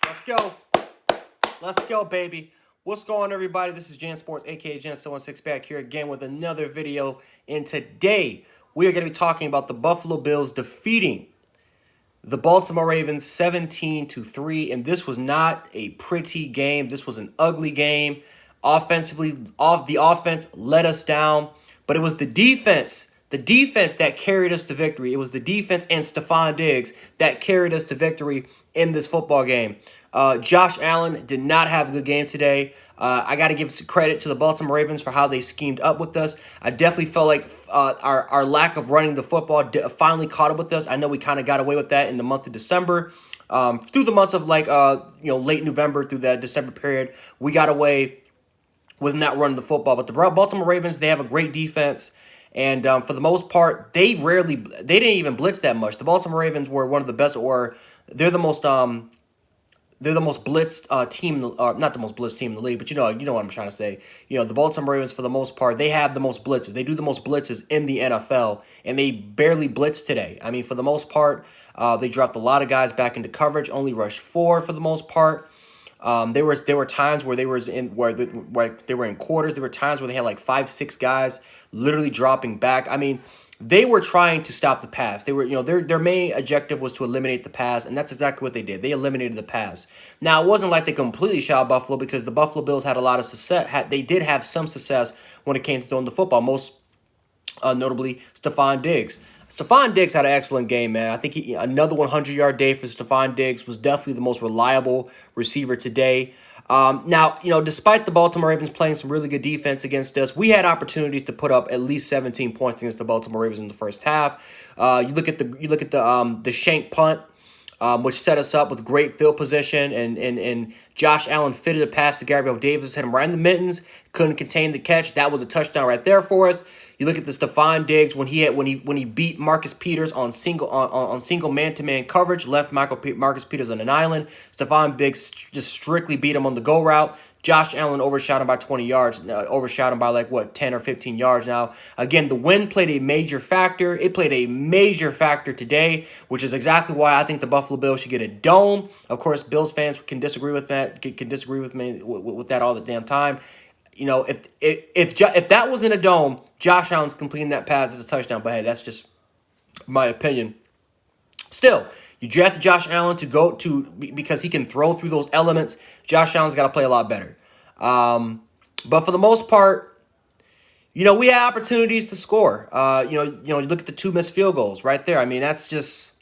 Let's go. Let's go, baby. What's going on, everybody? This is Jan Sports, aka Jan716, back here again with another video. And today, we are going to be talking about the Buffalo Bills defeating the Baltimore Ravens 17-3. And this was not a pretty game. This was an ugly game. Offensively, the offense let us down. But it was the defense that carried us to victory. It was the defense and Stephon Diggs that carried us to victory in this football game. Josh Allen did not have a good game today. I got to give some credit to the Baltimore Ravens for how they schemed up with us. I definitely felt like our lack of running the football finally caught up with us. I know we kind of got away with that in the month of December. Through the months of late November through that December period, we got away with not running the football. But the Baltimore Ravens, they have a great defense. And for the most part, they didn't even blitz that much. The Baltimore Ravens were one of the best, or they're the most blitzed team, not the most blitzed team in the league, but you know what I'm trying to say. You know, the Baltimore Ravens, for the most part, they have the most blitzes. They do the most blitzes in the NFL, and they barely blitzed today. I mean, for the most part, they dropped a lot of guys back into coverage, only rushed 4 for the most part. There were times where they were in quarters. There were times where they had like 5-6 guys literally dropping back. I mean, they were trying to stop the pass. They were, their main objective was to eliminate the pass, and that's exactly what they did. They eliminated the pass. Now, it wasn't like they completely shot out Buffalo, because the Buffalo Bills had a lot of success. They did have some success when it came to throwing the football, most notably Stephon Diggs. Stephon Diggs had an excellent game, man. I think another 100-yard day for Stephon Diggs. Was definitely the most reliable receiver today. Now, despite the Baltimore Ravens playing some really good defense against us, we had opportunities to put up at least 17 points against the Baltimore Ravens in the first half. You look at the shank punt, which set us up with great field position, and Josh Allen fitted a pass to Gabriel Davis, hit him right in the mittens, couldn't contain the catch. That was a touchdown right there for us. You look at the Stephon Diggs when he beat Marcus Peters on single man-to-man coverage, left Marcus Peters on an island. Stephon Diggs just strictly beat him on the go route. Josh Allen overshot him by 20 yards, overshot him by 10 or 15 yards. Now, again, the wind played a major factor. It played a major factor today, which is exactly why I think the Buffalo Bills should get a dome. Of course, Bills fans can disagree with that, can disagree with me with that all the damn time. If that was in a dome, Josh Allen's completing that pass as a touchdown. But hey, that's just my opinion. Still, you drafted Josh Allen because he can throw through those elements. Josh Allen's got to play a lot better. But for the most part, we had opportunities to score. You look at the 2 missed field goals right there. I mean, that's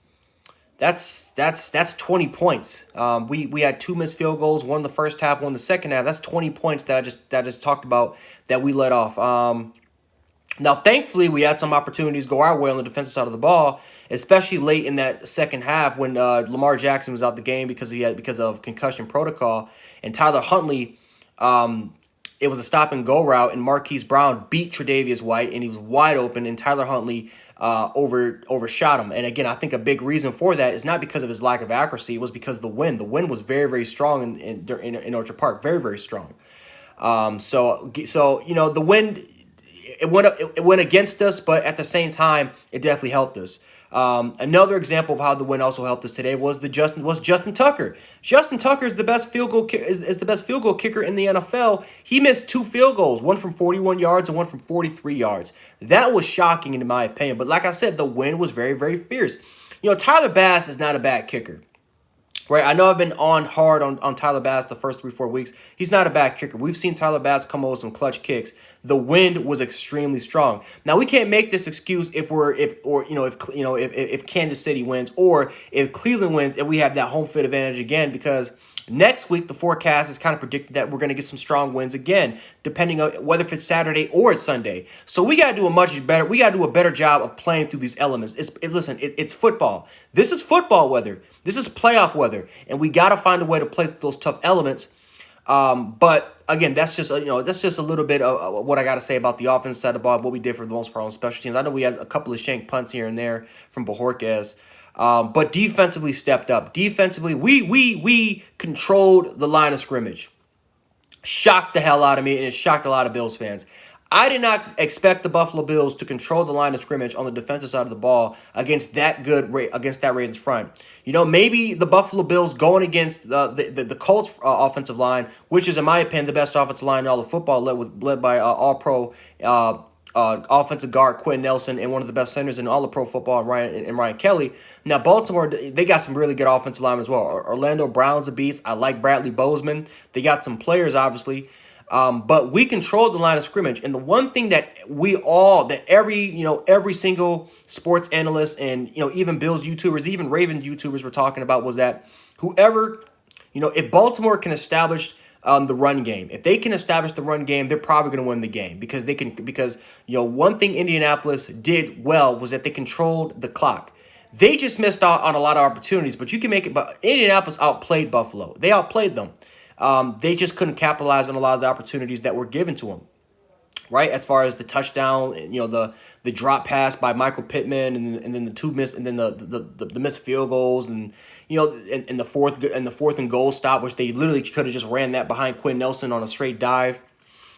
20 points. We had 2 missed field goals, one in the first half, one in the second half. That's 20 points that I just talked about that we let off. Now, thankfully, we had some opportunities go our way on the defensive side of the ball, especially late in that second half when Lamar Jackson was out the game because of concussion protocol, and Tyler Huntley, it was a stop and go route, and Marquise Brown beat Tre'Davious White, and he was wide open, and Tyler Huntley overshot him. And again, I think a big reason for that is not because of his lack of accuracy. It was because of the wind. The wind was very, very strong in Orchard Park, very, very strong. So the wind, it went against us, but at the same time, it definitely helped us. Another example of how the win also helped us today was Justin Tucker. Justin Tucker is the best field goal kicker in the NFL. He missed 2 field goals, one from 41 yards and one from 43 yards. That was shocking in my opinion. But like I said, the win was very, very fierce. Tyler Bass is not a bad kicker. Right, I know I've been hard on Tyler Bass the first 3-4 weeks. He's not a bad kicker. We've seen Tyler Bass come up with some clutch kicks. The wind was extremely strong. Now, we can't make this excuse if Kansas City wins, or if Cleveland wins and we have that home field advantage again, because next week the forecast is kind of predicting that we're going to get some strong wins again, depending on whether if it's Saturday or it's Sunday. So we got to do a better job of playing through these elements. It's football. This is football weather. This is playoff weather, and we got to find a way to play through those tough elements. But again, that's just a little bit of what I got to say about the offense side of the ball, what we did for the most part on special teams. I know we had a couple of shank punts here and there from Bojorquez, but defensively stepped up. Defensively, we controlled the line of scrimmage. Shocked the hell out of me, and it shocked a lot of Bills fans. I did not expect the Buffalo Bills to control the line of scrimmage on the defensive side of the ball against against that Ravens front. Maybe the Buffalo Bills going against the Colts offensive line, which is in my opinion the best offensive line in all of football, led by All Pro offensive guard Quentin Nelson and one of the best centers in all of pro football, Ryan Kelly. Now Baltimore, they got some really good offensive line as well. Orlando Brown's a beast. I like Bradley Bozeman. They got some players obviously. But we controlled the line of scrimmage, and the one thing that every single sports analyst and even Bills YouTubers, even Ravens YouTubers were talking about was that whoever, if Baltimore can establish the run game, if they can establish the run game, they're probably going to win the game because one thing Indianapolis did well was that they controlled the clock. They just missed out on a lot of opportunities, but you can make it. But Indianapolis outplayed Buffalo. They outplayed them. They just couldn't capitalize on a lot of the opportunities that were given to them, right? As far as the touchdown, the drop pass by Michael Pittman, and then the two miss, and then the missed field goals, and in the fourth and goal stop, which they literally could have just ran that behind Quinn Nelson on a straight dive.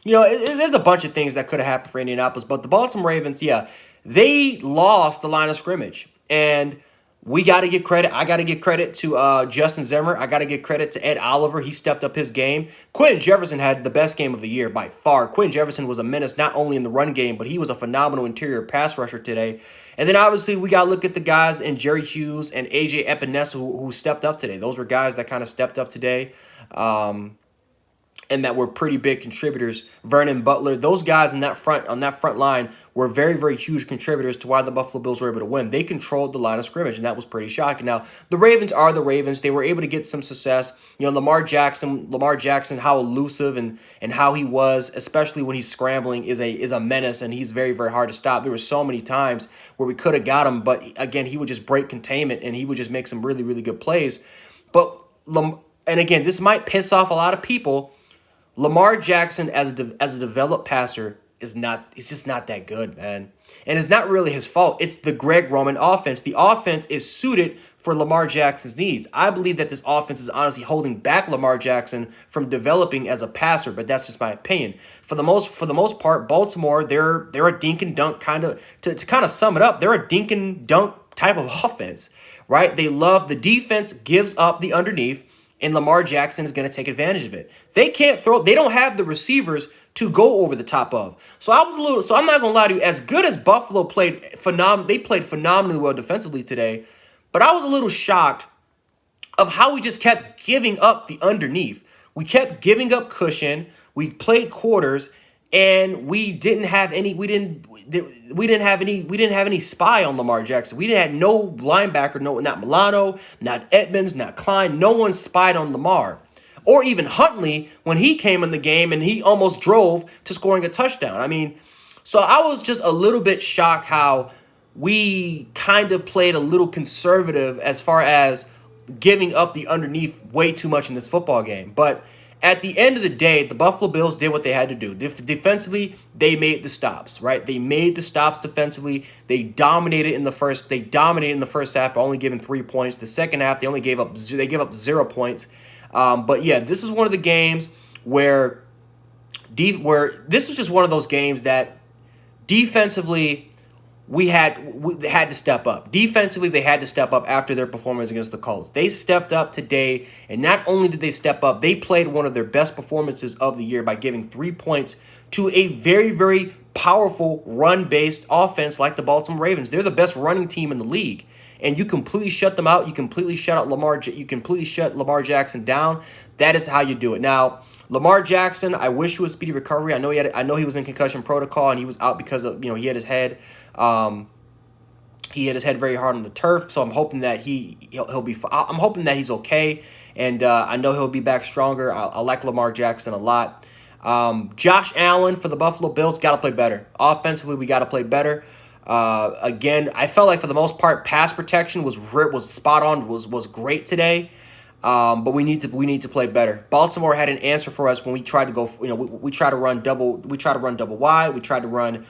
There's a bunch of things that could have happened for Indianapolis, but the Baltimore Ravens, yeah, they lost the line of scrimmage, and we got to give credit. I got to give credit to Justin Zimmer. I got to give credit to Ed Oliver. He stepped up his game. Quentin Jefferson had the best game of the year by far. Quentin Jefferson was a menace not only in the run game, but he was a phenomenal interior pass rusher today. And then obviously we got to look at the guys in Jerry Hughes and AJ Epinesa who stepped up today. Those were guys that kind of stepped up today. And that were pretty big contributors. Vernon Butler, those guys on that front line were very, very huge contributors to why the Buffalo Bills were able to win. They controlled the line of scrimmage, and that was pretty shocking. Now, the Ravens are the Ravens. They were able to get some success. Lamar Jackson, how elusive and how he was, especially when he's scrambling, is a menace, and he's very, very hard to stop. There were so many times where we could have got him, but again, he would just break containment, and he would just make some really, really good plays. But and again, this might piss off a lot of people. Lamar Jackson as a developed passer is just not that good, man. And it's not really his fault. It's the Greg Roman offense. The offense is suited for Lamar Jackson's needs. I believe that this offense is honestly holding back Lamar Jackson from developing as a passer, but that's just my opinion. For the most part, Baltimore, they're a dink and dunk kind of to kind of sum it up, they're a dink and dunk type of offense, right? They love the defense gives up the underneath. And Lamar Jackson is going to take advantage of it. They can't throw. They don't have the receivers to go over the top of. So I'm not going to lie to you. As good as Buffalo played, they played phenomenally well defensively today. But I was a little shocked of how we just kept giving up the underneath. We kept giving up cushion. We played quarters, and we didn't have any. We didn't have any spy on Lamar Jackson. We had no linebacker, not Milano, not Edmonds, not Klein. No one spied on Lamar. Or even Huntley when he came in the game and he almost drove to scoring a touchdown. I mean, so I was just a little bit shocked how we kind of played a little conservative as far as giving up the underneath way too much in this football game. But at the end of the day, the Buffalo Bills did what they had to do. Defensively, they made the stops, right? They made the stops defensively. They dominated in the first half by only giving 3 points. The second half, they gave up 0 points. But yeah, this is one of the games where this was just one of those games that defensively they had to step up. Defensively, they had to step up after their performance against the Colts. They stepped up today, and not only did they step up, they played one of their best performances of the year by giving 3 points to a very, very powerful run-based offense like the Baltimore Ravens. They're the best running team in the league, and you completely shut them out. You completely shut out Lamar. You completely shut Lamar Jackson down. That is how you do it. Now, Lamar Jackson, I wish he was speedy recovery. I know he was in concussion protocol and he was out because of he had his head. He hit his head very hard on the turf, so I'm hoping that he'll be. I'm hoping that he's okay, and I know he'll be back stronger. I like Lamar Jackson a lot. Josh Allen for the Buffalo Bills got to play better. Offensively, we got to play better. Again, I felt like for the most part, pass protection was spot on, was great today. But we need to play better. Baltimore had an answer for us when we tried to go. We tried to run double. We tried to run double wide. We tried to run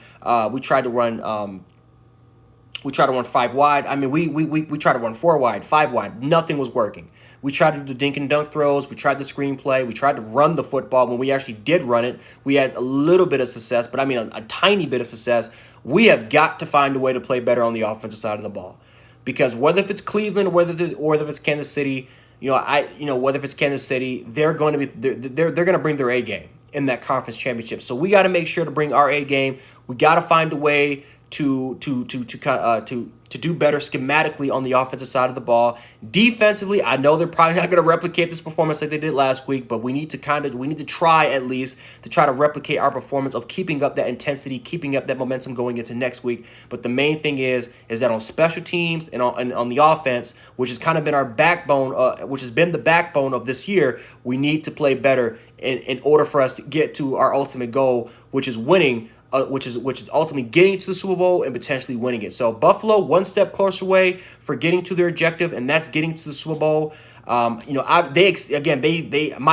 We tried to run five wide. I mean, we tried to run four wide, five wide. Nothing was working. We tried to do the dink and dunk throws. We tried the screenplay. We tried to run the football. When we actually did run it, we had a little bit of success, but I mean a tiny bit of success. We have got to find a way to play better on the offensive side of the ball, because whether if it's Cleveland, whether if it's Kansas City, whether if it's Kansas City, they're going to be they're going to bring their A game in that conference championship. So we got to make sure to bring our A game. We got to find a way to do better schematically on the offensive side of the ball. Defensively, I know they're probably not going to replicate this performance like they did last week, but we need to try at least to try to replicate our performance of keeping up that intensity, keeping up that momentum going into next week. But the main thing is that on special teams and on the offense, which has kind of been our backbone, which has been the backbone of this year, we need to play better in order for us to get to our ultimate goal, which is winning. Which is ultimately getting to the Super Bowl and potentially winning it. So Buffalo one step closer away for getting to their objective, and that's getting to the Super Bowl. My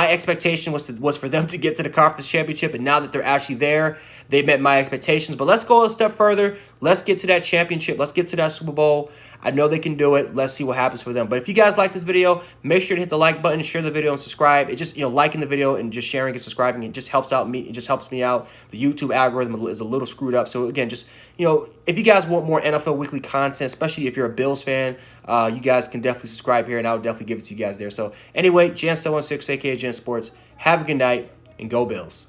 expectation was for them to get to the conference championship, and now that they're actually there, they met my expectations. But let's go a step further. Let's get to that championship. Let's get to that Super Bowl. I know they can do it. Let's see what happens for them. But if you guys like this video, make sure to hit the like button, share the video, and subscribe. It just, liking the video and just sharing and subscribing, it just helps out me. It just helps me out. The YouTube algorithm is a little screwed up. So again, just, if you guys want more NFL weekly content, especially if you're a Bills fan, you guys can definitely subscribe here, and I'll definitely give it to you guys there. So anyway, Jan716, aka Jan Sports. Have a good night, and go Bills.